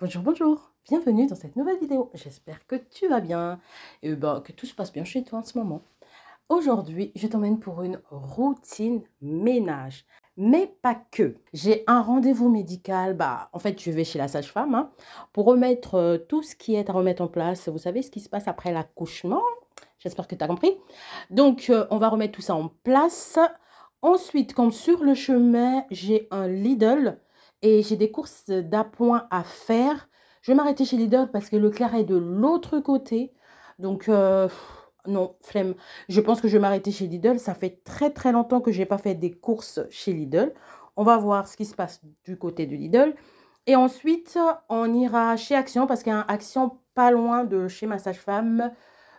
Bonjour, bonjour, bienvenue dans cette nouvelle vidéo. J'espère que tu vas bien et que tout se passe bien chez toi en ce moment. Aujourd'hui, je t'emmène pour une routine ménage, mais pas que. J'ai un rendez-vous médical, en fait, je vais chez la sage-femme pour remettre tout ce qui est à remettre en place. Vous savez ce qui se passe après l'accouchement? J'espère que tu as compris. Donc, on va remettre tout ça en place. Ensuite, comme sur le chemin, j'ai un Lidl et j'ai des courses d'appoint à faire. Je vais m'arrêter chez Lidl parce que Leclerc est de l'autre côté. Donc, non, flemme. Je pense que je vais m'arrêter chez Lidl. Ça fait très très longtemps que je n'ai pas fait des courses chez Lidl. On va voir ce qui se passe du côté de Lidl. Et ensuite, on ira chez Action parce qu'il y a un Action pas loin de chez ma sage-femme.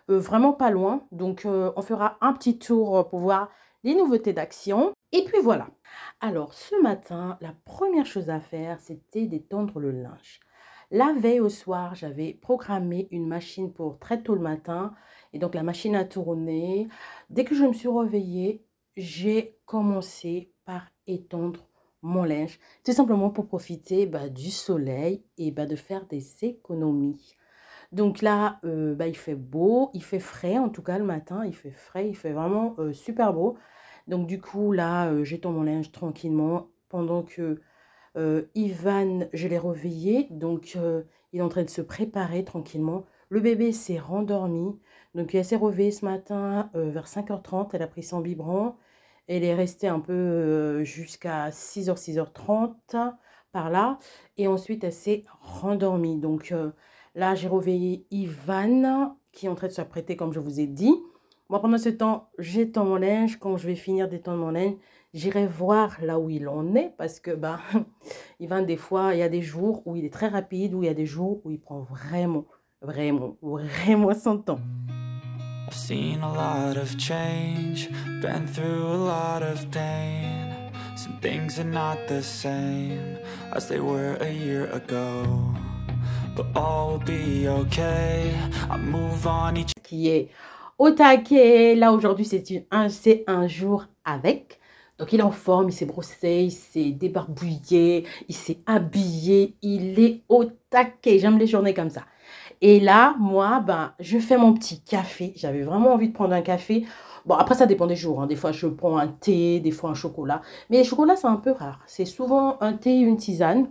Vraiment pas loin. Donc, on fera un petit tour pour voir les nouveautés d'Action. Et puis voilà. Alors, ce matin, la première chose à faire, c'était d'étendre le linge. La veille au soir, j'avais programmé une machine pour très tôt le matin. Et donc, la machine a tourné. Dès que je me suis réveillée, j'ai commencé par étendre mon linge. Tout simplement pour profiter du soleil et de faire des économies. Donc là, il fait beau, il fait frais en tout cas le matin, il fait frais, il fait vraiment super beau. Donc du coup, là, j'étends mon linge tranquillement pendant que Ivan, je l'ai réveillé. Donc, il est en train de se préparer tranquillement. Le bébé s'est rendormi. Donc, elle s'est réveillée ce matin vers 5h30. Elle a pris son biberon. Elle est restée un peu jusqu'à 6h, 6h30 par là. Et ensuite, elle s'est rendormie. Donc, là, j'ai réveillé Ivan qui est en train de s'apprêter comme je vous ai dit. Moi, pendant ce temps, j'étends mon linge. Quand je vais finir d'étendre mon linge, j'irai voir là où il en est parce que, Ivan, des fois, il y a des jours où il est très rapide, où il y a des jours où il prend vraiment, vraiment, vraiment son temps. I've seen a lot of change, been through a lot of pain. Some things are not the same as they were a year ago. But all will be okay, I move on each... Qui est au taquet. Là, aujourd'hui, c'est un jour avec. Donc, il est en forme, il s'est brossé, il s'est débarbouillé, il s'est habillé, il est au taquet. J'aime les journées comme ça. Et là, moi, je fais mon petit café. J'avais vraiment envie de prendre un café. Bon, après, ça dépend des jours. Des fois, je prends un thé, des fois un chocolat. Mais les chocolats, c'est un peu rare. C'est souvent un thé, une tisane.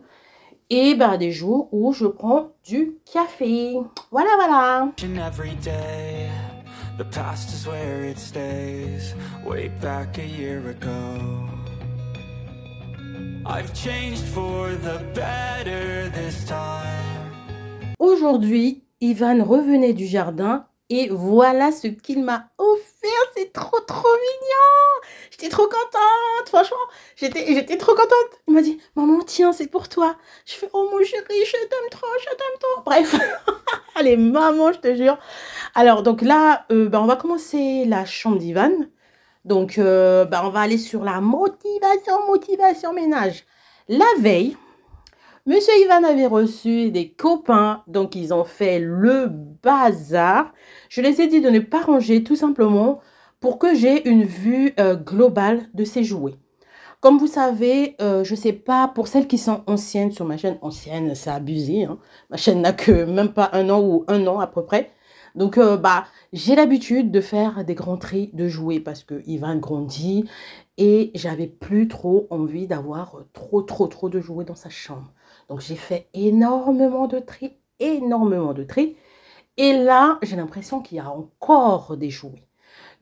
Et des jours où je prends du café. Voilà, voilà. Every day, the past is where it stays, way back a year ago. I've changed for the better this time. Aujourd'hui, Ivan revenait du jardin et voilà ce qu'il m'a offert. C'est trop, trop mignon. J'étais trop contente. Franchement, j'étais trop contente. Il m'a dit, maman, tiens, c'est pour toi. Je fais, oh mon chéri, je t'aime trop, je t'aime trop. Bref, allez, maman, je te jure. Alors, donc là, on va commencer la chambre d'Ivan. Donc, on va aller sur la motivation ménage. La veille, Monsieur Ivan avait reçu des copains, donc ils ont fait le bazar. Je les ai dit de ne pas ranger tout simplement pour que j'ai une vue globale de ces jouets. Comme vous savez, je ne sais pas, pour celles qui sont anciennes sur ma chaîne, ancienne, c'est abusé. Ma chaîne n'a que même pas 1 an ou 1 an à peu près. Donc, j'ai l'habitude de faire des grands tris de jouets parce que Ivan grandit et j'avais plus trop envie d'avoir trop de jouets dans sa chambre. Donc, j'ai fait énormément de tri, énormément de tri. Et là, j'ai l'impression qu'il y a encore des jouets.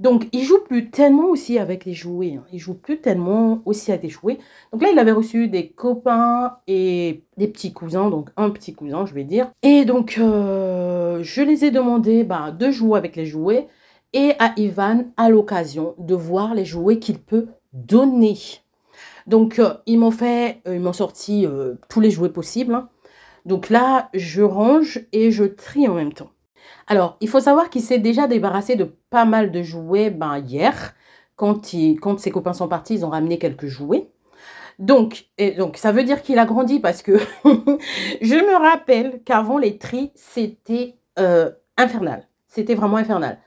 Donc, il joue plus tellement aussi avec les jouets. Il joue plus tellement aussi avec des jouets. Donc là, il avait reçu des copains et des petits cousins. Donc, un petit cousin, je vais dire. Et donc, je les ai demandé de jouer avec les jouets. Et à Ivan, à l'occasion, de voir les jouets qu'il peut donner. Donc, ils m'ont sorti tous les jouets possibles. Donc là, je range et je trie en même temps. Alors, il faut savoir qu'il s'est déjà débarrassé de pas mal de jouets hier. Quand ses copains sont partis, ils ont ramené quelques jouets. Donc ça veut dire qu'il a grandi parce que je me rappelle qu'avant les tris, c'était infernal. C'était vraiment infernal.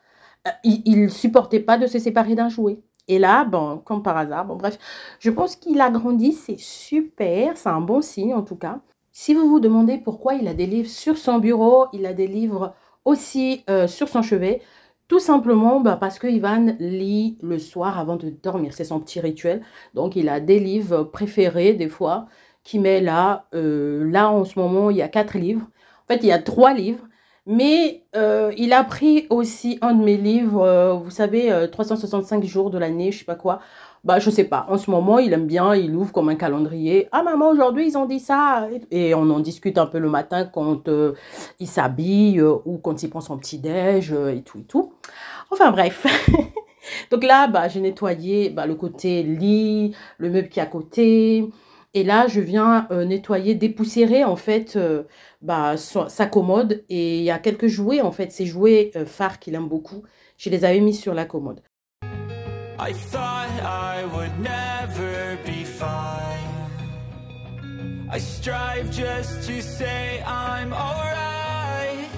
Il ne supportait pas de se séparer d'un jouet. Et là, comme par hasard, bref, je pense qu'il a grandi, c'est super, c'est un bon signe en tout cas. Si vous vous demandez pourquoi il a des livres sur son bureau, il a des livres aussi sur son chevet, tout simplement parce que Ivan lit le soir avant de dormir. C'est son petit rituel. Donc, il a des livres préférés des fois qu'il met là. Là, en ce moment, il y a 4 livres. En fait, il y a 3 livres. Mais il a pris aussi un de mes livres, vous savez, 365 jours de l'année, je sais pas quoi. Bah, je sais pas. En ce moment, il aime bien, il ouvre comme un calendrier. Ah, maman, aujourd'hui, ils ont dit ça. Et on en discute un peu le matin quand il s'habille ou quand il prend son petit-déj et tout et tout. Enfin, bref. Donc là, j'ai nettoyé le côté lit, le meuble qui est à côté. Et là, je viens nettoyer, dépoussiérer en fait sa commode. Et il y a quelques jouets, en fait, ces jouets phares qu'il aime beaucoup. Je les avais mis sur la commode. I thought I would never be fine. I strive just to say I'm alright.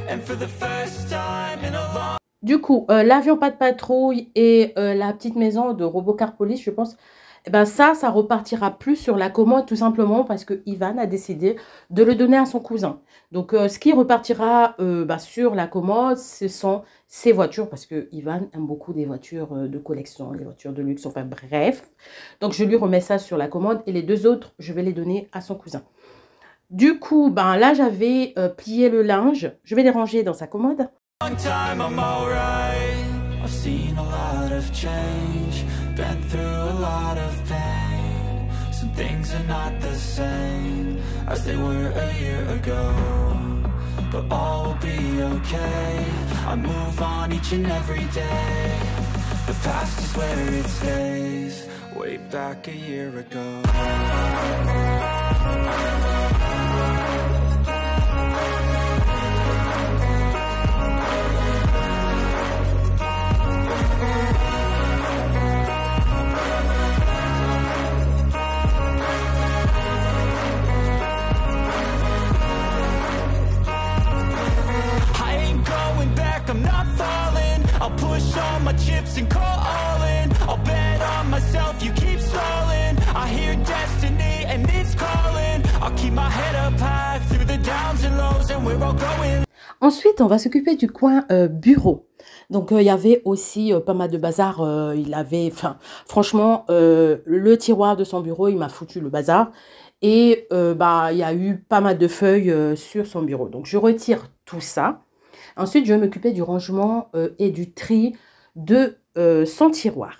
And for the first time in a long... Du coup, l'avion pas de patrouille et la petite maison de Robocar Police, je pense, ça repartira plus sur la commode tout simplement parce que Ivan a décidé de le donner à son cousin. Donc, ce qui repartira sur la commode, ce sont ses voitures parce que Ivan aime beaucoup des voitures de collection, les voitures de luxe, enfin bref. Donc, je lui remets ça sur la commode et les 2 autres, je vais les donner à son cousin. Du coup, là, j'avais plié le linge. Je vais les ranger dans sa commode. Long time I'm alright. I've seen a lot of change, been through a lot of pain. Some things are not the same as they were a year ago, but all will be okay. I move on each and every day. The past is where it stays, way back a year ago. I'm not falling, I'll push all my chips and call all in. I'll bet on myself, you keep stalling. I hear destiny and it's calling. I'll keep my head up high through the downs and lows and we're all going. Ensuite, on va s'occuper du coin bureau. Donc, il y avait aussi pas mal de bazar. Il avait, franchement, le tiroir de son bureau, il m'a foutu le bazar. Et il y a eu pas mal de feuilles sur son bureau. Donc, je retire tout ça. Ensuite, je vais m'occuper du rangement et du tri de son tiroir.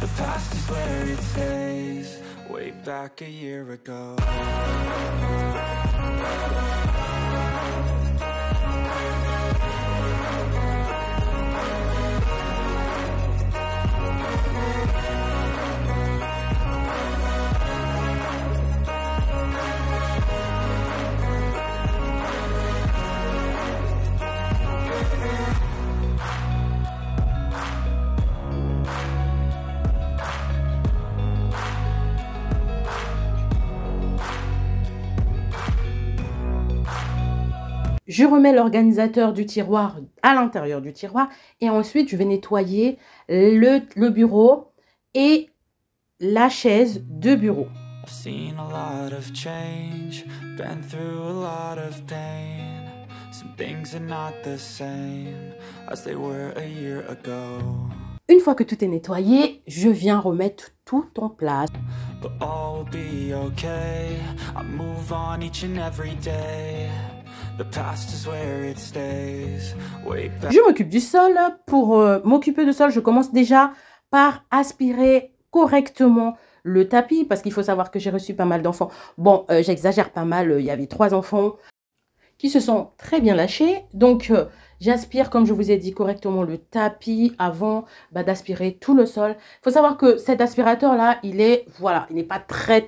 The past is where it stays, way back a year ago. Je remets l'organisateur du tiroir à l'intérieur du tiroir et ensuite je vais nettoyer le bureau et la chaise de bureau. I've seen a lot of change, been through a lot of pain. Some things are not the same as they were a year ago. Une fois que tout est nettoyé, je viens remettre tout en place. But all will be okay. I move on each and every day. The past is where it stays, way back. Je m'occupe du sol. Pour m'occuper du sol, je commence déjà par aspirer correctement le tapis parce qu'il faut savoir que j'ai reçu pas mal d'enfants. Bon, j'exagère pas mal, il y avait 3 enfants qui se sont très bien lâchés. Donc, J'aspire, comme je vous ai dit, correctement le tapis avant d'aspirer tout le sol. Il faut savoir que cet aspirateur-là, il est, voilà, il n'est pas très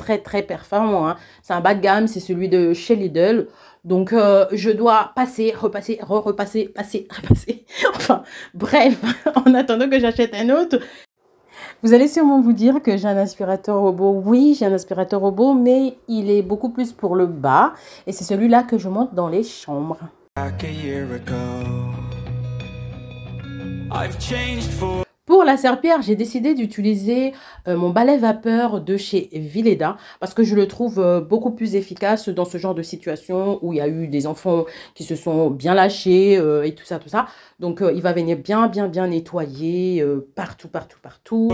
performant, hein. C'est un bas de gamme, c'est celui de chez Lidl. Donc, je dois passer, repasser, repasser, passer, repasser. Enfin, bref, en attendant que j'achète un autre. Vous allez sûrement vous dire que j'ai un aspirateur robot. Oui, j'ai un aspirateur robot, mais il est beaucoup plus pour le bas. Et c'est celui-là que je monte dans les chambres. Pour la serpillière, j'ai décidé d'utiliser mon balai vapeur de chez Vileda parce que je le trouve beaucoup plus efficace dans ce genre de situation où il y a eu des enfants qui se sont bien lâchés et tout ça, tout ça. Donc, il va venir bien nettoyer partout.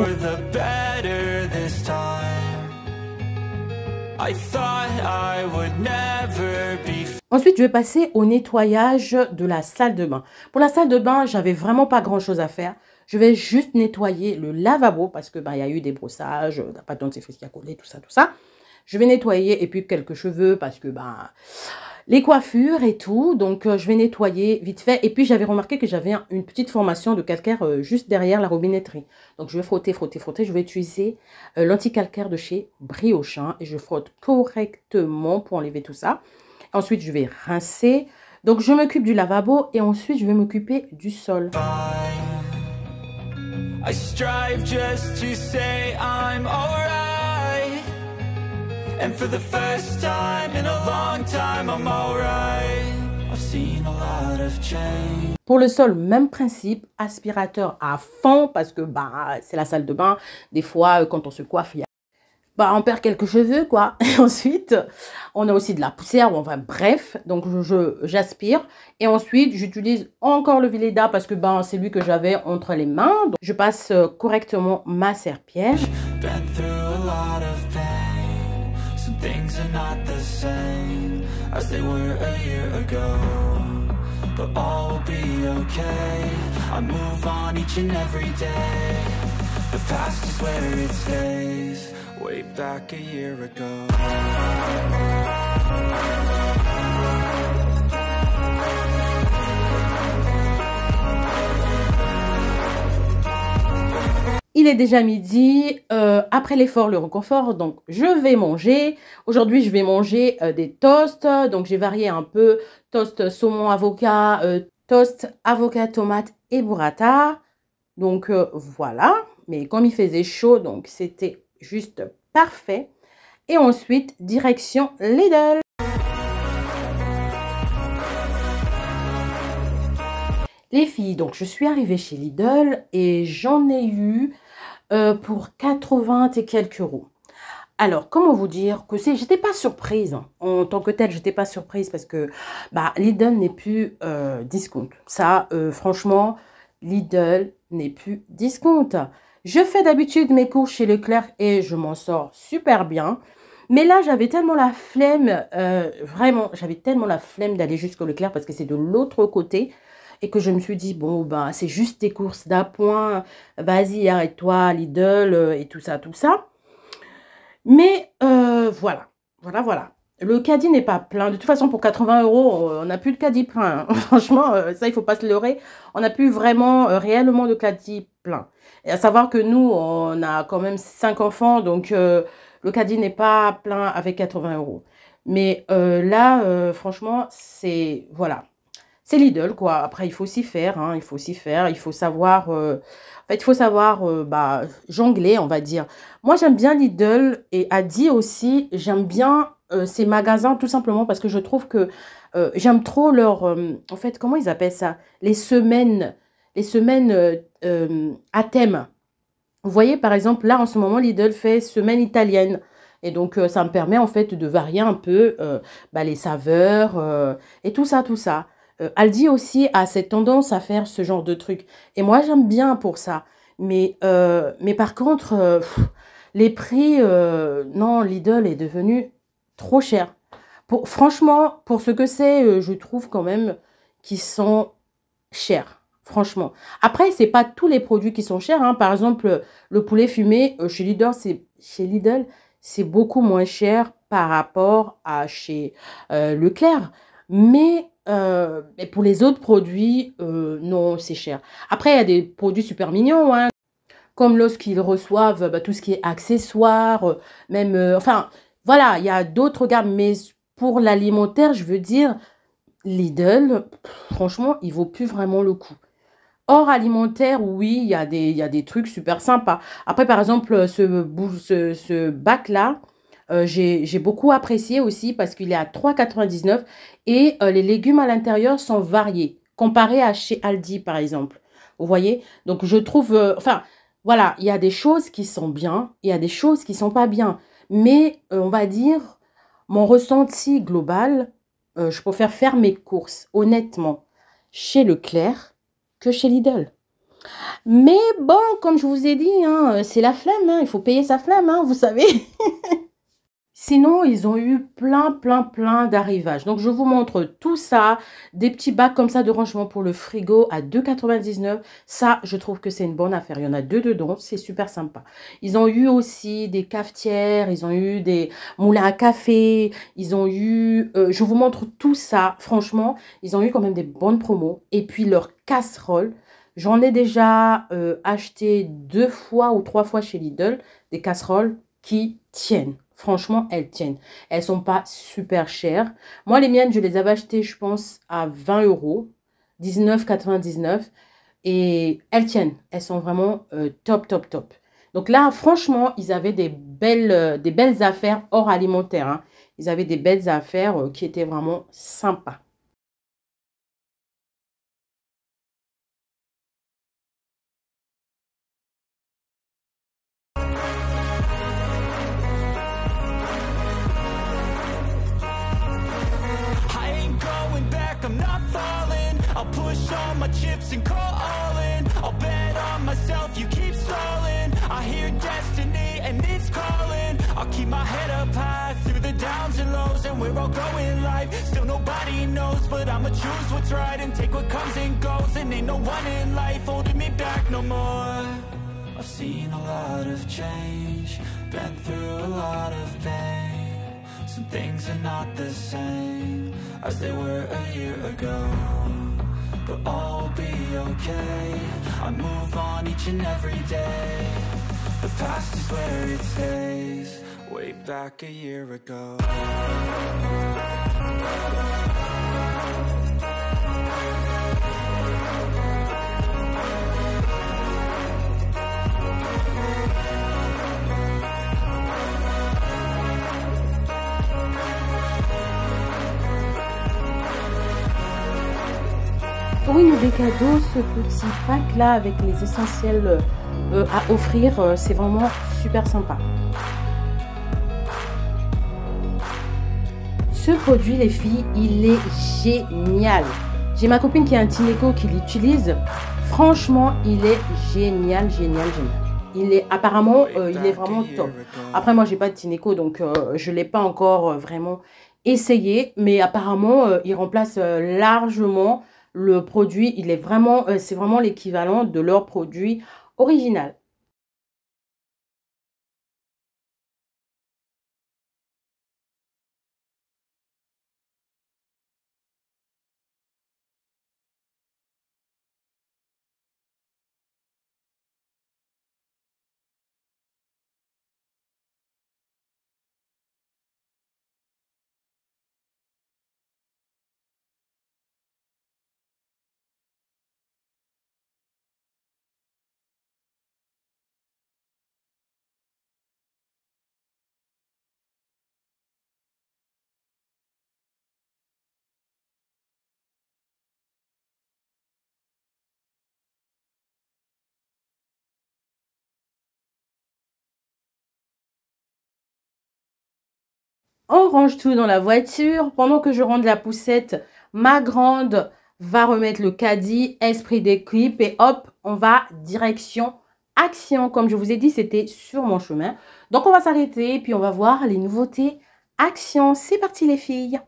Ensuite, je vais passer au nettoyage de la salle de bain. Pour la salle de bain, j'avais vraiment pas grand-chose à faire. Je vais juste nettoyer le lavabo parce que il y a eu des brossages, la pâte dentifrice qui a collé, tout ça. Je vais nettoyer et puis quelques cheveux parce que les coiffures et tout. Donc, je vais nettoyer vite fait. Et puis, j'avais remarqué que j'avais une petite formation de calcaire juste derrière la robinetterie. Donc, je vais frotter. Je vais utiliser l'anti-calcaire de chez Briochin et je frotte correctement pour enlever tout ça. Ensuite, je vais rincer. Donc, je m'occupe du lavabo et ensuite, je vais m'occuper du sol. I strive just to say I'm alright. And for the first time in a long time, I'm alright. I've seen a lot of change. Pour le sol, même principe, aspirateur à fond parce que c'est la salle de bain. Des fois, quand on se coiffe, on perd quelques cheveux, quoi. Et ensuite, on a aussi de la poussière, enfin bref. Donc, j'aspire. Et ensuite, j'utilise encore le Vileda parce que c'est lui que j'avais entre les mains. Donc, je passe correctement ma serpillière. The past is where it stays, way back a year ago. Il est déjà midi, après l'effort, le réconfort, donc je vais manger. Aujourd'hui, je vais manger des toasts, donc j'ai varié un peu, toast saumon avocat, toast avocat tomate et burrata. Donc voilà, mais comme il faisait chaud, donc c'était juste parfait. Et ensuite, direction Lidl. Les filles, donc je suis arrivée chez Lidl et j'en ai eu pour 80 et quelques euros. Alors, comment vous dire que j'étais pas surprise, hein. En tant que telle, j'étais pas surprise parce que Lidl n'est plus discount. Ça, franchement, Lidl n'est plus discount. Je fais d'habitude mes courses chez Leclerc et je m'en sors super bien. Mais là, j'avais tellement la flemme, vraiment, j'avais tellement la flemme d'aller jusqu'au Leclerc parce que c'est de l'autre côté. Et que je me suis dit, bon, c'est juste des courses d'appoint. Vas-y, arrête-toi, Lidl et tout ça, tout ça. Mais voilà. Le caddie n'est pas plein. De toute façon, pour 80 euros, on n'a plus de caddie plein, hein. Franchement, ça, il ne faut pas se leurrer. On n'a plus vraiment, réellement de caddie plein. Et à savoir que nous, on a quand même 5 enfants. Donc, le caddie n'est pas plein avec 80 euros. Mais là, franchement, c'est... Voilà. C'est Lidl, quoi. Après, il faut s'y faire, hein. Il faut s'y faire. Il faut savoir... en fait, il faut savoir jongler, on va dire. Moi, j'aime bien Lidl et Aldi aussi. J'aime bien ces magasins tout simplement parce que je trouve que j'aime trop leur... en fait, comment ils appellent ça? Les semaines à thème. Vous voyez, par exemple, là, en ce moment, Lidl fait semaine italienne. Et donc, ça me permet, en fait, de varier un peu les saveurs et tout ça, tout ça. Aldi aussi a cette tendance à faire ce genre de trucs. Et moi, j'aime bien pour ça. Mais par contre, les prix, non, Lidl est devenu trop cher. Franchement, pour ce que c'est, je trouve quand même qu'ils sont chers. Franchement. Après, c'est pas tous les produits qui sont chers, hein. Par exemple, le poulet fumé, chez Lidl, c'est beaucoup moins cher par rapport à chez Leclerc. Mais mais pour les autres produits, non, c'est cher. Après, il y a des produits super mignons, hein, comme lorsqu'ils reçoivent tout ce qui est accessoires, même, enfin, voilà, il y a d'autres gammes, mais pour l'alimentaire, je veux dire, Lidl, franchement, il vaut plus vraiment le coup. Hors alimentaire, oui, il y a des trucs super sympas. Après, par exemple, ce bac-là, j'ai beaucoup apprécié aussi parce qu'il est à 3,99 et les légumes à l'intérieur sont variés, comparé à chez Aldi, par exemple. Vous voyez? Donc, je trouve, enfin, voilà, il y a des choses qui sont bien, il y a des choses qui sont pas bien. Mais, on va dire, mon ressenti global, je préfère faire mes courses, honnêtement, chez Leclerc que chez Lidl. Mais bon, comme je vous ai dit, hein, c'est la flemme, hein, il faut payer sa flemme, hein, vous savez. Sinon, ils ont eu plein d'arrivages. Donc, je vous montre tout ça. Des petits bacs comme ça de rangement pour le frigo à 2,99 €. Ça, je trouve que c'est une bonne affaire. Il y en a deux dedans, c'est super sympa. Ils ont eu aussi des cafetières, ils ont eu des moulins à café, ils ont eu... je vous montre tout ça. Franchement, ils ont eu quand même des bonnes promos. Et puis, leurs casseroles. J'en ai déjà acheté 2 fois ou 3 fois chez Lidl, des casseroles qui tiennent. Franchement, elles tiennent. Elles sont pas super chères. Moi, les miennes, je les avais achetées, je pense, à 20 €, 19,99 €. Et elles tiennent. Elles sont vraiment top. Donc là, franchement, ils avaient des belles affaires hors alimentaire, hein. Ils avaient des belles affaires qui étaient vraiment sympas. I ain't going back, I'm not falling. I'll push all my chips and call all in. I'll bet on myself, you keep stalling. I hear destiny and it's calling. I'll keep my head up high through the downs and lows. And we're all going live, still nobody knows. But I'ma choose what's right and take what comes and goes. And ain't no one in life holding me back no more. I've seen a lot of change, been through a lot of pain. Some things are not the same as they were a year ago, but all will be okay. I move on each and every day. The past is where it stays, way back a year ago. Pour une des cadeaux, ce petit pack-là avec les essentiels à offrir, c'est vraiment super sympa. Ce produit, les filles, il est génial. J'ai ma copine qui a un Tineco qui l'utilise. Franchement, il est génial. Il est apparemment, il est vraiment top. Après, moi, j'ai pas de Tineco, donc je l'ai pas encore vraiment essayé. Mais apparemment, il remplace largement le produit. Il est vraiment, c'est vraiment l'équivalent de leur produit original. On range tout dans la voiture. Pendant que je range la poussette, ma grande va remettre le caddie, esprit d'équipe et hop, on va direction Action. Comme je vous ai dit, c'était sur mon chemin. Donc, on va s'arrêter et puis on va voir les nouveautés Action. C'est parti les filles.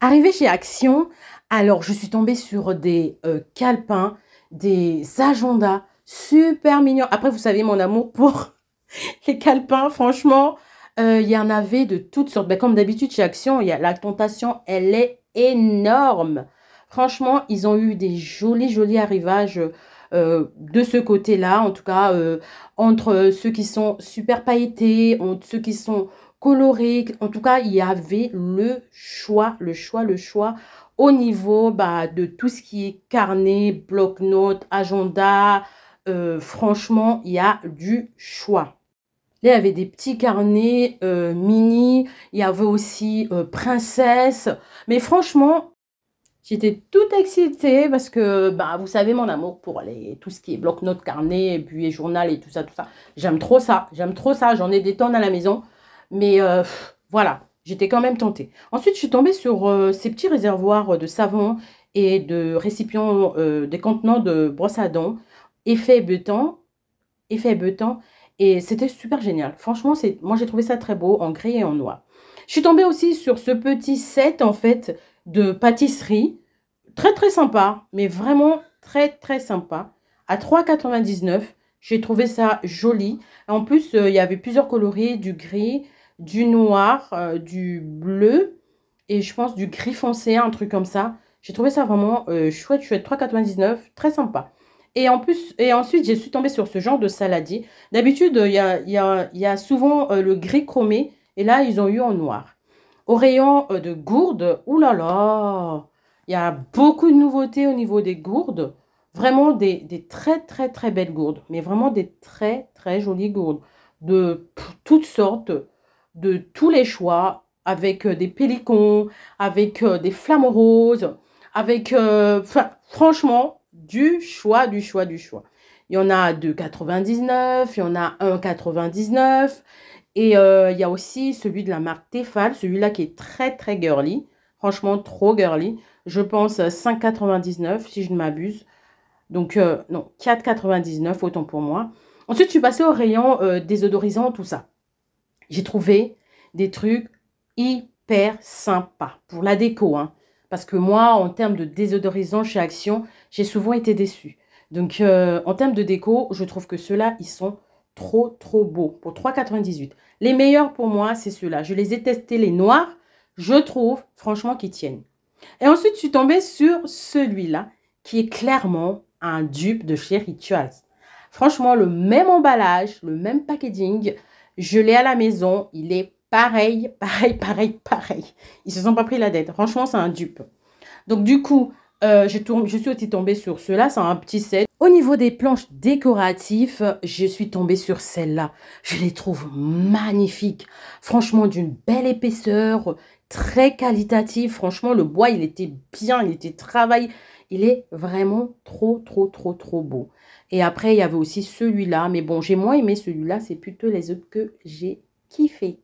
Arrivée chez Action, alors je suis tombée sur des calepins, des agendas super mignons. Après, vous savez mon amour pour les calepins, franchement, il y en avait de toutes sortes. Ben, comme d'habitude chez Action, la tentation, elle est énorme. Franchement, ils ont eu des jolis arrivages de ce côté-là. En tout cas, entre ceux qui sont super pailletés, entre ceux qui sont colorés. En tout cas, il y avait le choix au niveau bah, de tout ce qui est carnet, bloc-notes, agenda. Franchement, il y a du choix. Là, il y avait des petits carnets mini. Il y avait aussi princesse. Mais franchement, j'étais toute excitée parce que, bah, vous savez, mon amour pour tout ce qui est bloc-notes, carnet, et puis journal et tout ça, tout ça. J'aime trop ça. J'aime trop ça. J'en ai des tonnes à la maison. Mais voilà, j'étais quand même tentée. Ensuite, je suis tombée sur ces petits réservoirs de savon et de récipients, des contenants de brosse à dents, effet beutant. Et c'était super génial. Franchement, moi, j'ai trouvé ça très beau en gris et en noir. Je suis tombée aussi sur ce petit set, en fait, de pâtisserie. Très sympa, mais vraiment très sympa. À 3,99 €. J'ai trouvé ça joli. En plus, il y avait plusieurs coloris, du gris, du noir, du bleu et je pense du gris foncé, un truc comme ça. J'ai trouvé ça vraiment chouette, 3,99 €, très sympa. Et en plus, et ensuite, je suis tombée sur ce genre de saladier. D'habitude, il y a souvent le gris chromé et là, ils ont eu en noir. Au rayon de gourdes, oulala, il y a beaucoup de nouveautés au niveau des gourdes. Vraiment des très belles gourdes, mais vraiment des très jolies gourdes de toutes sortes, de tous les choix, avec des pélicons, avec des flammes roses, avec, franchement, du choix. Il y en a 2,99 €, il y en a 1,99 € et il y a aussi celui de la marque Tefal, celui-là qui est très girly, franchement trop girly. Je pense 5,99 € si je ne m'abuse. Donc, non, 4,99 € autant pour moi. Ensuite, je suis passée au rayon désodorisant, tout ça. J'ai trouvé des trucs hyper sympas pour la déco, hein. Parce que moi, en termes de désodorisant chez Action, j'ai souvent été déçue. Donc, en termes de déco, je trouve que ceux-là, ils sont trop beaux pour 3,98 €. Les meilleurs pour moi, c'est ceux-là. Je les ai testés, les noirs. Je trouve, franchement, qu'ils tiennent. Et ensuite, je suis tombée sur celui-là, qui est clairement un dupe de chez Rituals. Franchement, le même emballage, le même packaging, je l'ai à la maison, il est pareil. Ils se sont pas pris la tête. Franchement, c'est un dupe. Donc, du coup, je suis aussi tombée sur ceux-là, c'est un petit set. Au niveau des planches décoratives, je suis tombée sur celle-là. Je les trouve magnifiques. Franchement, d'une belle épaisseur, très qualitative. Franchement, le bois, il était bien, il était travaillé. Il est vraiment trop beau. Et après, il y avait aussi celui-là. Mais bon, j'ai moins aimé celui-là. C'est plutôt les autres que j'ai kiffé.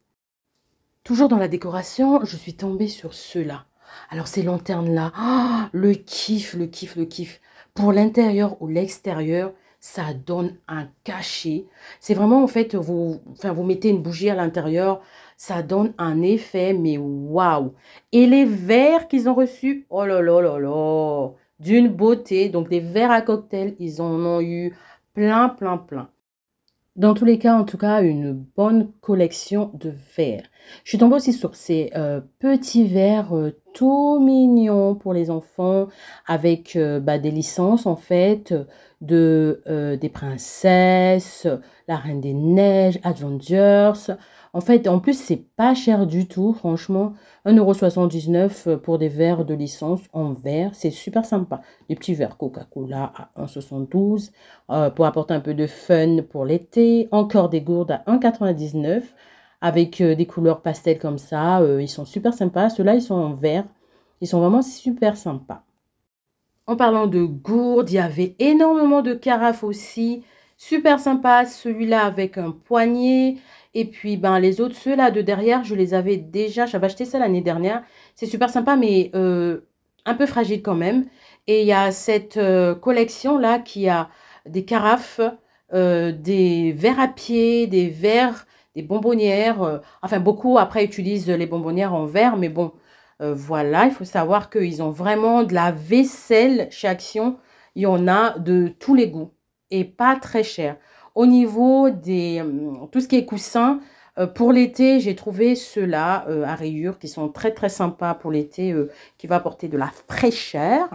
Toujours dans la décoration, je suis tombée sur ceux-là. Alors, ces lanternes-là, oh, le kiff. Pour l'intérieur ou l'extérieur, ça donne un cachet. C'est vraiment, en fait, vous mettez une bougie à l'intérieur, ça donne un effet, mais waouh! Et les verres qu'ils ont reçus, oh là là, d'une beauté. Donc, des verres à cocktail, ils en ont eu plein. Dans tous les cas, en tout cas, une bonne collection de verres. Je suis tombée aussi sur ces petits verres tout mignons pour les enfants avec des licences en fait des princesses, la Reine des Neiges, Avengers. En fait, en plus, c'est pas cher du tout, franchement. 1,79 € pour des verres de licence en verre. C'est super sympa. Des petits verres Coca-Cola à 1,72 € pour apporter un peu de fun pour l'été. Encore des gourdes à 1,99 € avec des couleurs pastel comme ça. Ils sont super sympas. Ceux-là, ils sont en verre. Ils sont vraiment super sympas. En parlant de gourdes, il y avait énormément de carafes aussi. Super sympa. Celui-là avec un poignet. Et puis, les autres, ceux-là de derrière, je les avais déjà. J'avais acheté ça l'année dernière. C'est super sympa, mais un peu fragile quand même. Et il y a cette collection-là qui a des carafes, des verres à pied, des verres, des bonbonnières. Enfin, beaucoup après utilisent les bonbonnières en verre, mais bon, Voilà, il faut savoir qu'ils ont vraiment de la vaisselle chez Action. Il y en a de tous les goûts et pas très cher. Au niveau des tout ce qui est coussin, pour l'été, j'ai trouvé ceux-là à rayures qui sont très très sympas pour l'été, qui va apporter de la fraîcheur.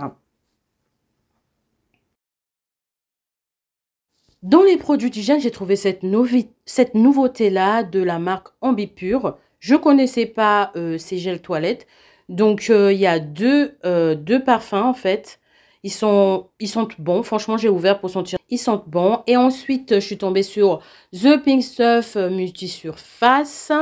Dans les produits d'hygiène, j'ai trouvé cette nouveauté-là de la marque Ambipure. Je ne connaissais pas ces gels toilettes. Donc, il y a deux parfums, en fait. Ils sentent bon. Franchement, j'ai ouvert pour sentir. Ils sentent bon. Et ensuite, je suis tombée sur The Pink Stuff Multisurface.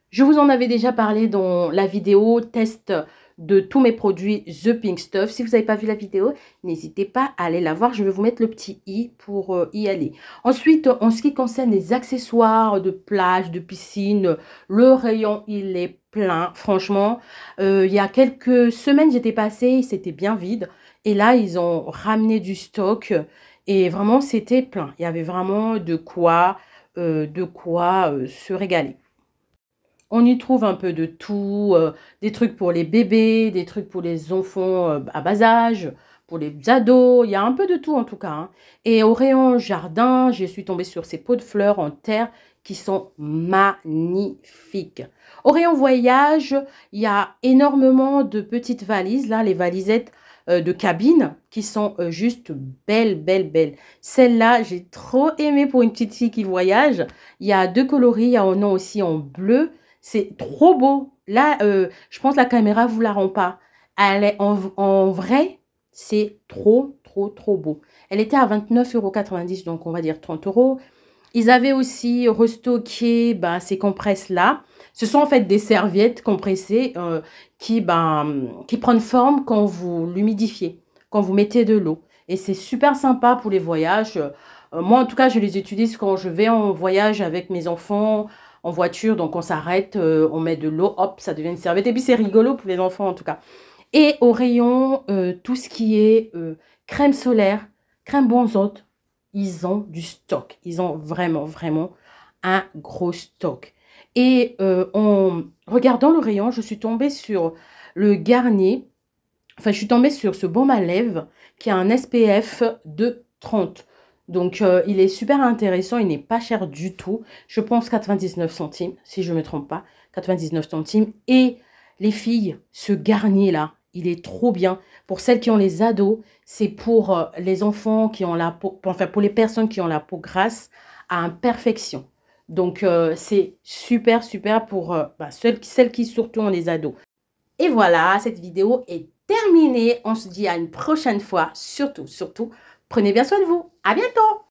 Je vous en avais déjà parlé dans la vidéo test de tous mes produits The Pink Stuff. Si vous n'avez pas vu la vidéo, n'hésitez pas à aller la voir. Je vais vous mettre le petit i pour y aller. Ensuite, en ce qui concerne les accessoires de plage, de piscine, le rayon, il est plein. Franchement, il y a quelques semaines, j'étais passée, c'était bien vide. Et là, ils ont ramené du stock. Et vraiment, c'était plein. Il y avait vraiment de quoi se régaler. On y trouve un peu de tout, des trucs pour les bébés, des trucs pour les enfants à bas âge, pour les ados, il y a un peu de tout en tout cas. Hein. Et au rayon jardin, je suis tombée sur ces pots de fleurs en terre qui sont magnifiques. Au rayon voyage, il y a énormément de petites valises, là, les valisettes de cabine qui sont juste belles, belles, belles. Celle-là, j'ai trop aimé pour une petite fille qui voyage. Il y a deux coloris, il y a un nom aussi en bleu. C'est trop beau. Là, je pense que la caméra ne vous la rend pas. Elle est en vrai, c'est trop, trop, trop beau. Elle était à 29,90 €, donc on va dire 30 €. Ils avaient aussi restocké ces compresses-là. Ce sont en fait des serviettes compressées qui prennent forme quand vous l'humidifiez, quand vous mettez de l'eau. Et c'est super sympa pour les voyages. Moi, en tout cas, je les utilise quand je vais en voyage avec mes enfants, en voiture, donc on s'arrête, on met de l'eau, hop, ça devient une serviette. Et puis c'est rigolo pour les enfants en tout cas. Et au rayon, tout ce qui est crème solaire, crème benzoate, ils ont du stock. Ils ont vraiment, vraiment un gros stock. Et en regardant le rayon, je suis tombée sur le Garnier. Enfin, je suis tombée sur ce baume à lèvres qui a un SPF de 30. Donc, il est super intéressant. Il n'est pas cher du tout. Je pense 99 centimes, si je ne me trompe pas. 99 centimes. Et les filles, ce Garnier-là, il est trop bien. Pour celles qui ont les ados, c'est pour les enfants qui ont la peau, enfin, pour les personnes qui ont la peau grasse à imperfection. Donc, c'est super, super pour celles qui surtout ont les ados. Et voilà, cette vidéo est terminée. On se dit à une prochaine fois. Surtout, surtout, prenez bien soin de vous. À bientôt!